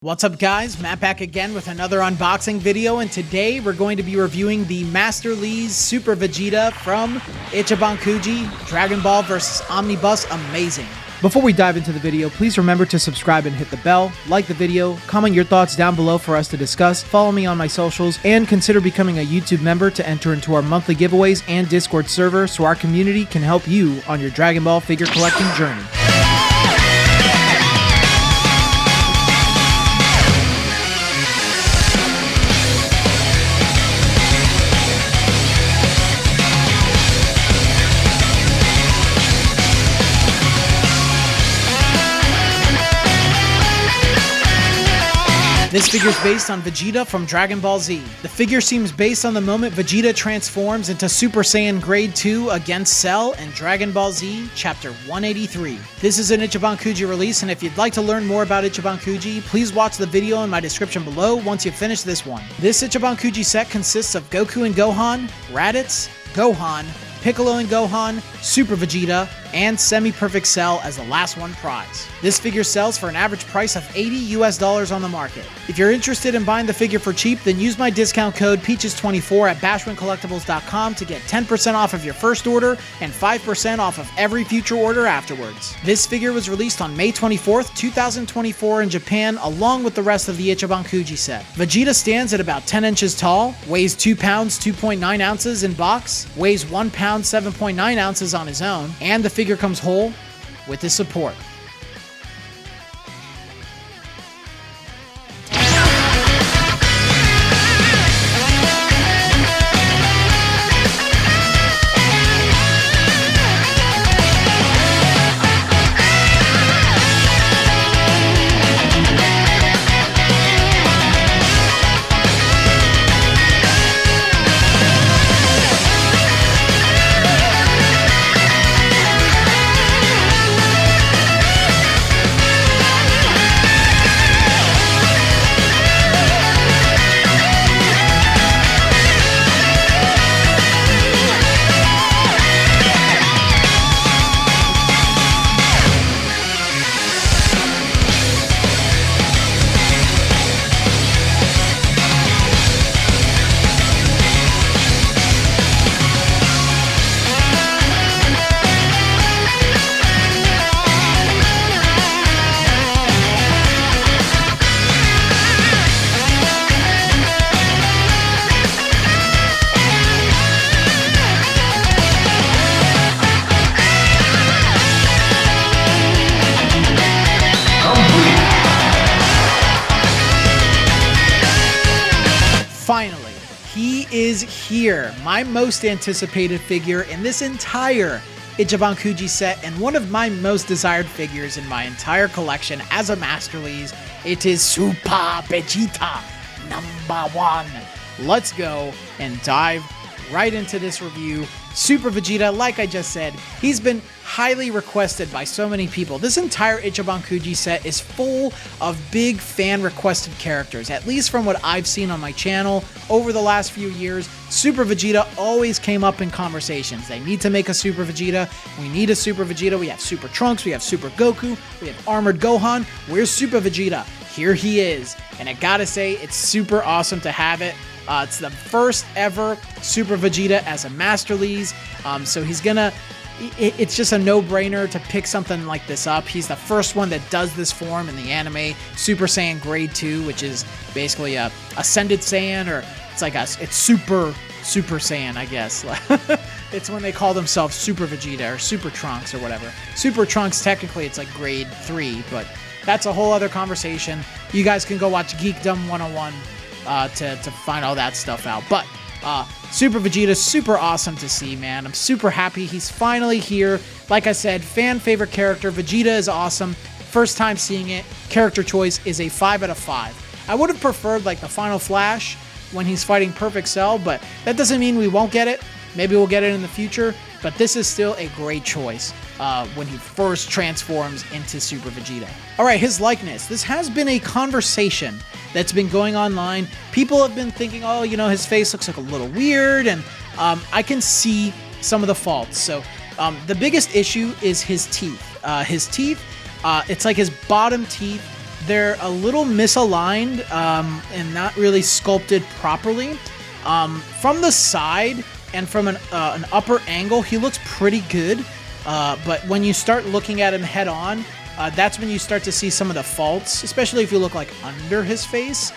What's up guys, Matt back again with another unboxing video, and today we're going to be reviewing the Masterlise Super Vegeta from Ichiban Kuji, Dragon Ball vs. Omnibus Amazing. Before we dive into the video, please remember to subscribe and hit the bell, like the video, comment your thoughts down below for us to discuss, follow me on my socials, and consider becoming a YouTube member to enter into our monthly giveaways and Discord server so our community can help you on your Dragon Ball figure collecting journey. This figure is based on Vegeta from Dragon Ball Z. The figure seems based on the moment Vegeta transforms into Super Saiyan Grade 2 against Cell in Dragon Ball Z Chapter 183. This is an Ichiban Kuji release, and if you'd like to learn more about Ichiban Kuji, please watch the video in my description below once you finish this one. This Ichiban Kuji set consists of Goku and Gohan, Raditz, Gohan, Piccolo and Gohan, Super Vegeta, and Semi-Perfect Cell as the last one prize. This figure sells for an average price of $80 on the market. If you're interested in buying the figure for cheap, then use my discount code PEACHES24 at bashmancollectibles.com to get 10% off of your first order and 5% off of every future order afterwards. This figure was released on May 24th, 2024 in Japan, along with the rest of the Ichiban Kuji set. Vegeta stands at about 10 inches tall, weighs 2 pounds 2.9 ounces in box, weighs 1 pound 7.9 ounces on his own, and the figure comes whole with his support. Finally, he is here, my most anticipated figure in this entire Ichiban Kuji set, and one of my most desired figures in my entire collection as a Masterlise. It is Super Vegeta #1. Let's go and dive right into this review. Super Vegeta, like I just said, he's been highly requested by so many people. This entire Ichiban Kuji set is full of big fan requested characters, at least from what I've seen on my channel over the last few years. Super Vegeta always came up in conversations. They need to make a Super Vegeta. We need a Super Vegeta. We have Super Trunks, we have Super Goku, we have Armored Gohan. Where's Super Vegeta? Here he is, and I gotta say, it's super awesome to have it. It's the first ever Super Vegeta as a Masterlise, so he's gonna... It's just a no-brainer to pick something like this up. He's the first one that does this form in the anime, Super Saiyan Grade 2, which is basically a Ascended Saiyan, or it's like it's Super Saiyan, I guess. It's when they call themselves Super Vegeta or Super Trunks or whatever. Super Trunks, technically, it's like Grade 3, but that's a whole other conversation. You guys can go watch Geekdom 101 to find all that stuff out. But Super Vegeta, super awesome to see, man. I'm super happy he's finally here. Like I said, fan favorite character. Vegeta is awesome. First time seeing it. Character choice is a 5 out of 5. I would have preferred like the Final Flash when he's fighting Perfect Cell, but that doesn't mean we won't get it. Maybe we'll get it in the future, but this is still a great choice when he first transforms into Super Vegeta. All right, his likeness. This has been a conversation that's been going online. People have been thinking, oh, you know, his face looks like a little weird, and I can see some of the faults. So the biggest issue is his teeth. It's like his bottom teeth they're a little misaligned and not really sculpted properly. From the side and from an upper angle, he looks pretty good. But when you start looking at him head on, that's when you start to see some of the faults, especially if you look like under his face,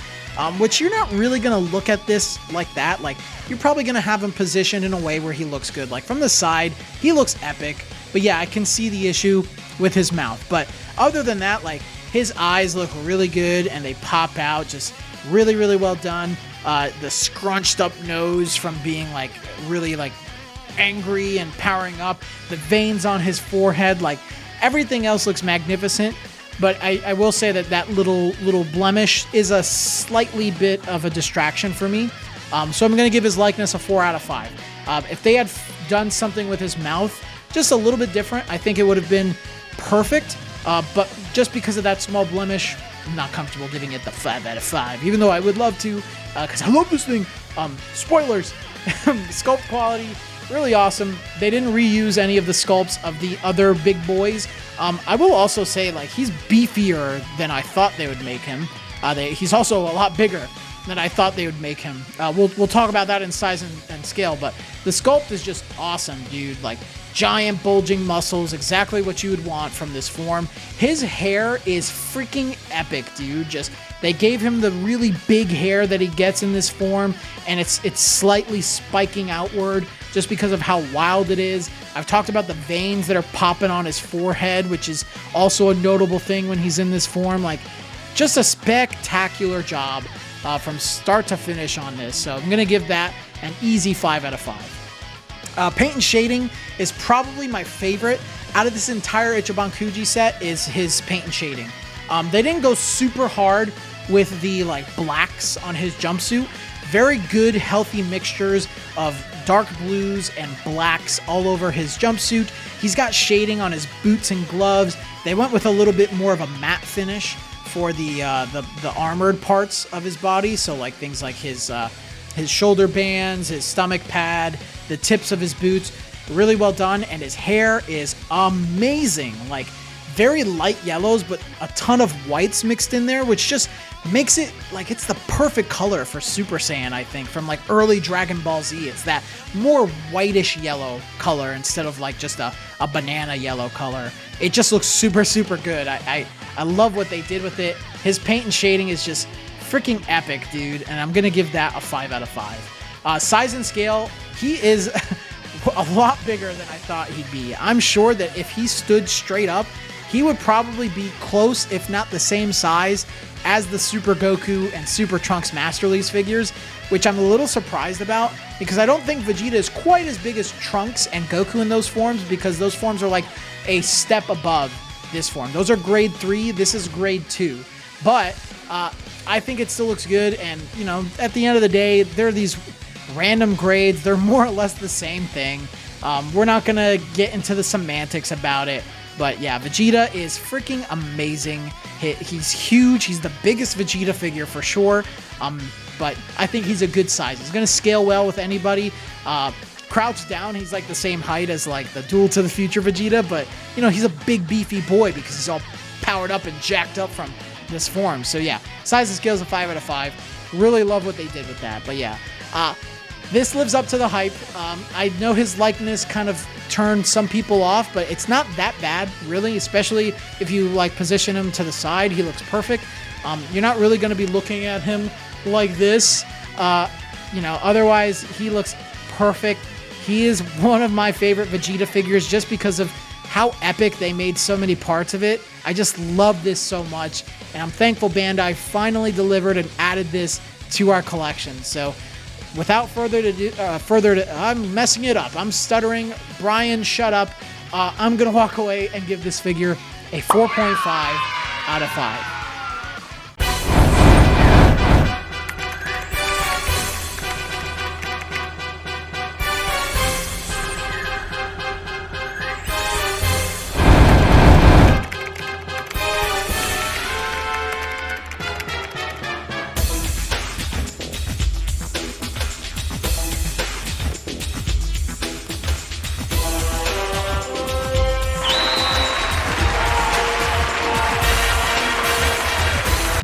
which you're not really going to look at this like that. Like, you're probably going to have him positioned in a way where he looks good. Like, from the side, he looks epic. But yeah, I can see the issue with his mouth. But other than that, like, his eyes look really good and they pop out, just really, really well done. The scrunched up nose from being like really like angry and powering up, the veins on his forehead, like everything else looks magnificent. But I will say that little blemish is a slightly bit of a distraction for me. So I'm going to give his likeness a 4 out of 5. If they had done something with his mouth just a little bit different, I think it would have been perfect. But just because of that small blemish, I'm not comfortable giving it the 5 out of 5, even though I would love to, because I love this thing. Spoilers. Sculpt quality, really awesome. They didn't reuse any of the sculpts of the other big boys. I will also say, like, he's beefier than I thought they would make him. He's also a lot bigger than I thought they would make him. We'll talk about that in size and scale, but the sculpt is just awesome, dude. Like, giant bulging muscles, exactly what you would want from this form. His hair is freaking epic, dude. Just, they gave him the really big hair that he gets in this form, and it's slightly spiking outward just because of how wild it is. I've talked about the veins that are popping on his forehead, which is also a notable thing when he's in this form. Like, just a spectacular job from start to finish on this. So I'm going to give that an easy 5 out of 5. Paint and shading is probably my favorite out of this entire Ichiban Kuji set. Is his paint and shading. They didn't go super hard with the like blacks on his jumpsuit. Very good, healthy mixtures of dark blues and blacks all over his jumpsuit. He's got shading on his boots and gloves. They went with a little bit more of a matte finish for the armored parts of his body. So like things like his shoulder bands, his stomach pad, the tips of his boots. Really well done. And his hair is amazing. Like, very light yellows, but a ton of whites mixed in there, which just makes it like it's the perfect color for Super Saiyan, I think, from like early Dragon Ball Z. It's that more whitish yellow color instead of like just a banana yellow color. It just looks super, super good. I love what they did with it. His paint and shading is just freaking epic, dude, and I'm going to give that a 5 out of 5. Size and scale, he is a lot bigger than I thought he'd be. I'm sure that if he stood straight up, he would probably be close, if not the same size, as the Super Goku and Super Trunks Masterlise figures, which I'm a little surprised about, because I don't think Vegeta is quite as big as Trunks and Goku in those forms, because those forms are like a step above this form. Those are grade 3, this is grade 2. But I think it still looks good, and, you know, at the end of the day, there are these random grades. They're more or less the same thing. We're not going to get into the semantics about it. But yeah, Vegeta is freaking amazing. He's huge. He's the biggest Vegeta figure for sure. But I think he's a good size. He's going to scale well with anybody. Crouched down, he's like the same height as like the Duel to the Future Vegeta. But, you know, he's a big beefy boy because he's all powered up and jacked up from this form. So yeah, size and scale is a 5 out of 5. Really love what they did with that. But yeah, this lives up to the hype. I know his likeness kind of turned some people off, but it's not that bad, really, especially if you like position him to the side. He looks perfect. You're not really going to be looking at him like this. You know, otherwise, he looks perfect. He is one of my favorite Vegeta figures just because of how epic they made so many parts of it. I just love this so much, and I'm thankful Bandai finally delivered and added this to our collection. So without further ado, I'm messing it up. I'm stuttering. Brian, shut up. I'm going to walk away and give this figure a 4.5 out of 5.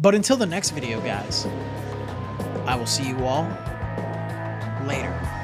But until the next video, guys, I will see you all later.